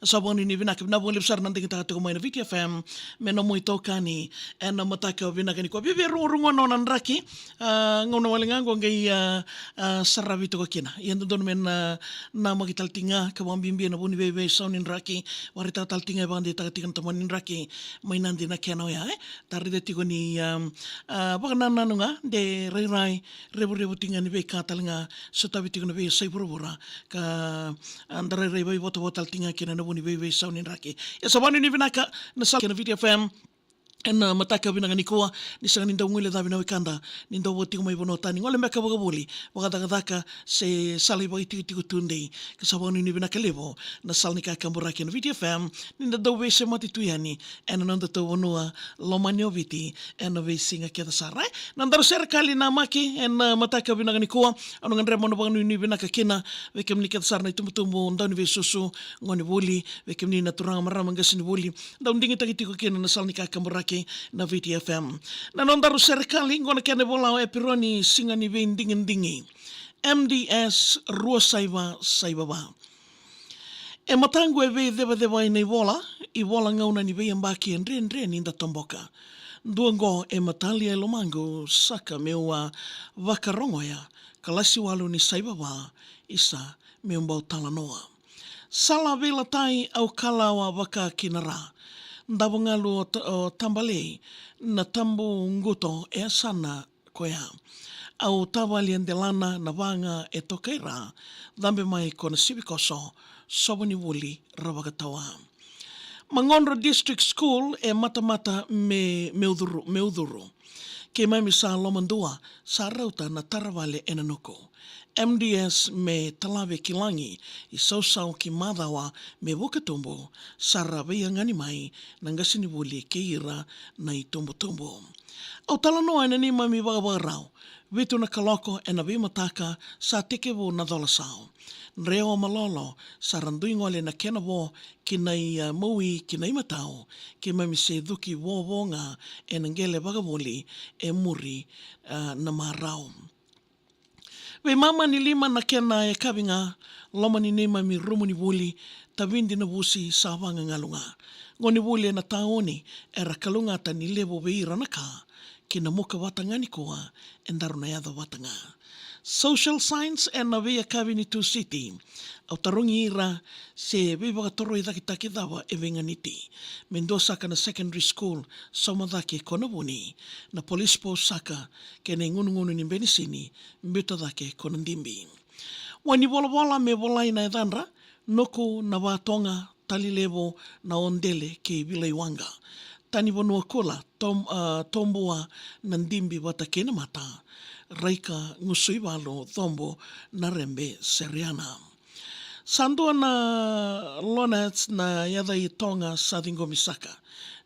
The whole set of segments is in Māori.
sabon ni vinak na bolip sar nanti kita tu main VitiFM meno mo ito kani en mataka vinak ni ko bibi rungo non raki ngono walinga ngo ngai sarabi to kina yendo don men na magital tinga ka bimbi na buni bebe sonin raki warita tal tinga bandi ta tikan tamanin raki mainandi na keno ya tari de tigo ni bakana nanunga de rai rebu tinga ni be katalnga sotabi tigo na be sai purubura ka andare rai bai boto botal tinga kina na buni bebe sonin raki ya sabani ni vinaka na sal kina VitiFM en mataka binanga ni koa ni sanga ninda ngule da binawi kanda ninda woti ko mai bono tani ngole meka boga boli boga daga se sali boy tiku tunde ke sabonu ni binaka levo na salni ka kambura ken VitiFM ninda do we se mati tuyani en nanda to wonua lomanyo viti en we singa ke sara nanda Serekali Namaki en mataka binanga ni koa anu ngandre mono boga ni binaka kina we kem ni ke sara na tumtumbo ndani we susu ngoni boli we kem ni naturanga marama ngasini boli ndingi tagitiko kena na salni ka kambura na VitiFM. Na nondaru Serekali ngona kene Vola o Epinori Siganiveidigidigi. MDS rua SAIVA. E matangu e vei deva i nei Vola, i Vola ngauna ni vei ambakiendre ninda tomboka. Duango e matalia e lomango saka meua wakarongoya, kalasi walu ni SAIVA isa meumbau talanoa. Sala vela tai au kalawa waka kinara. Ndabungalu o tambale na tambu nguto e asana koea. Au tawali andelana na vanga e tokeira, dambe mai kona sibikoso, soboni wuli rawagatawa. Mangonro District School e mata me meuduru. Ke mai misa lomandua sa rauta na tarawale e nanuko. MDS me talawe kilangi i sausau ki madawa me wukatumbo sa rawea ngani mai na ngasini wuli ke ira na i tumbo. Au talanoa ina ni mami wagawarau, vitu na kaloko e na vimataka sa tekewo na dolasau. Reo malolo sa randui ngole na kena wo ki nai maui ki nai matau ki mami se duki wo nga e nangele wagawoli e muri na marau. Ve mama ni lima na kena e kavinga, loma ni nema mi rumu ni wuli, tawindi na wusi sa wanga ngalunga. Ngoni wuli na taoni, e rakalunga ta ni levo veira na ka, ki na muka watanga ni koa, e ndaru na yada watanga. Social Science e na vea kavini tu city, au tarungi ira se vivaga toro i taki dawa e venganiti. Mendo saka na secondary school, somadake kona wuni, na police post saka ke ne ngunu ni benisini, mbita dake kona ndimbi. Wani wala me walaina e danra, noku na watonga talilevo na ondele ke vilaiwanga. Tani wanua kola, tombua na ndimbi wata kena mata, raika ngusui walo thombo na rembe seriana. Sandua na lona na yada i tonga sa dingo misaka,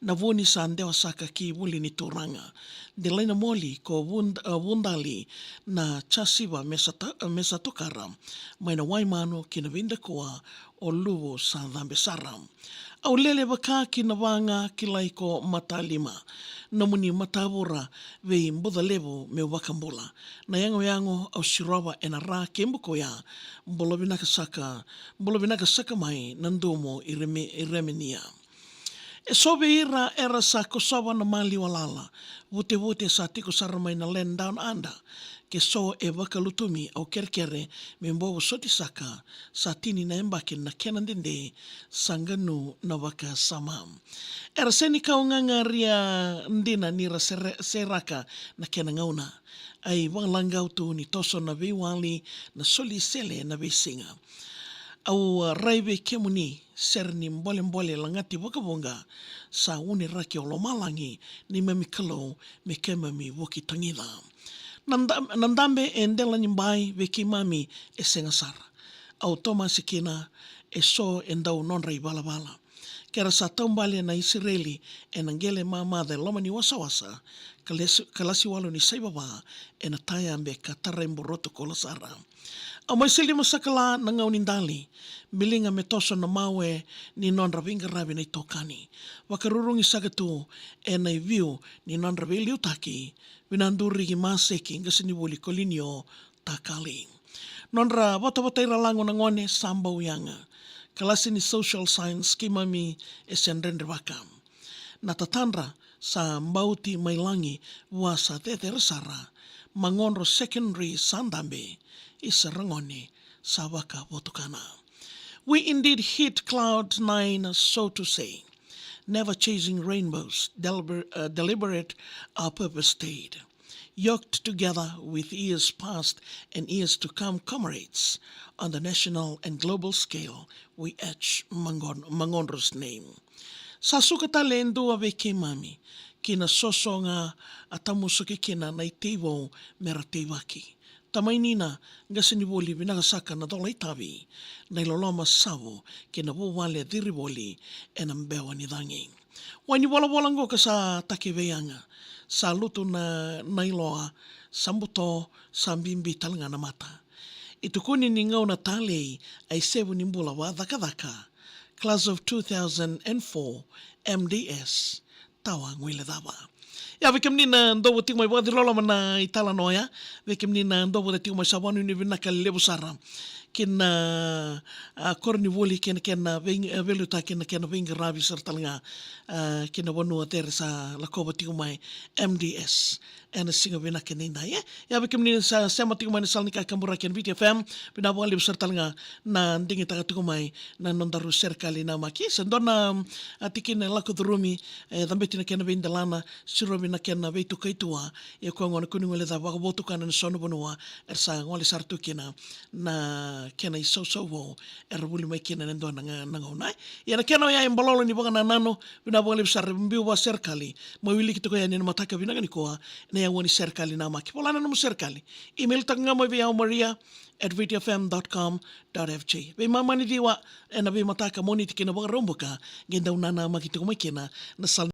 na vuni sa andewa saka ki wuli ni turanga. De laina moli ko wundali na chasiwa mesa tokara, mai na waimano ki na vinda koa o luo sa dhambe saram. Au lele waka ki na wanga ki laiko mata lima. Namuni matawura vei mbudha levo me wakambula. Na yango au shirawa e na ra kembuko ya mbolo vinaka saka mai nandomo i remenia. E sobe ira era sa kosawa na mali walala. Wote sa tiko saramai na land down under. Ke so e wakalutumi au kerkere me mbobo soti saka sa tini na embakin na kenandende sanganu na waka samam. Era seni kaunganga ria ndina nira seraka na kenangauna. Ai wanglangau tu ni toso na viwali na soli sele na visinga. Au raive kemuni serni mbole langati wakabonga sa uni raki o lomalangi ni mamikalo me kemami woki tangila. Nandambe e ndela nyimbai veki mami e sengasara. Au toma sikina e so e ndau nonrei bala. Kera sa taumbale na Israeli e nangele mamade lomani wasa kalasi walo ni SAIVA e na tayambe katara imboroto kolasara. Au maisili masakala na ngaunindali, milinga metoso na mawe ni nonravinga ravi na itokani. Wakarurungi sagatu e na iviu ni nonravi liutaki, vinanduri ki maseki ngasini wuli kolinio takali. Nonra wata ira lango na ngone samba uyanga. Kalasi ni social science kimami esendrendre wakam. Natatandra sa mbauti mailangi wa sa teteresara mangonro secondary sandambe isarangoni sa waka wotukana. We indeed hit cloud nine, so to say, never chasing rainbows, deliberate our purpose stayed. Yoked together with years past and years to come comrades, on the national and global scale, we etch Mangonro's name. Sa sukata lendo ave ke mami, kina sosonga atamusuki kina na itiwo mera teiwaki. Tamainina ngasini woli vinagasaka na dola itavi, na iloloma sawo kina wawale diriboli ena mbewa nidhangi. Wani wala ngo ka sa takiveanga, sa lutu na nailoa, sambuto sa mbimbi talanga na mata. Itukuni ni ngau na talei ay sevu nimbula wa dhaka, class of 2004, MDS, tawa ngwile dawa. Ya vikem ni na ndobo tingmai wa dilola mana itala noya, vikem ni na ndobo de tingmai sabanu ni vinaka lebu sara. Kena korni woli kena veluta kena venga ravi sartalanga kena wanu atere sa lakoba tingmai MDS ena singa vina kena ya bikem ni sa sema tingmai sal nika kambura ken VitiFM bina wali sartalanga na ndingi taga tingmai na nondaru Serekali Namaki sendona atikin lako durumi dambeti na kena vendalana siro vina kena veitu kaitua ya kwa ngona kuningole da wakabotu kana sono bonua ersa ngole sartu kena na kena i so wo wuli mai kena nendo nanga unai ya na kena ya imbalolo ni banga nano bina bole sar mbiu wa Serekali mo wili kitoko ya ni mataka bina ngani koa na ya woni Serekali Namaki polana no Serekali email tanga mo via maria@vitifm.com.fg be mama ni diwa na be mataka moniti kena banga romboka genda unana makitoko mai kena na sal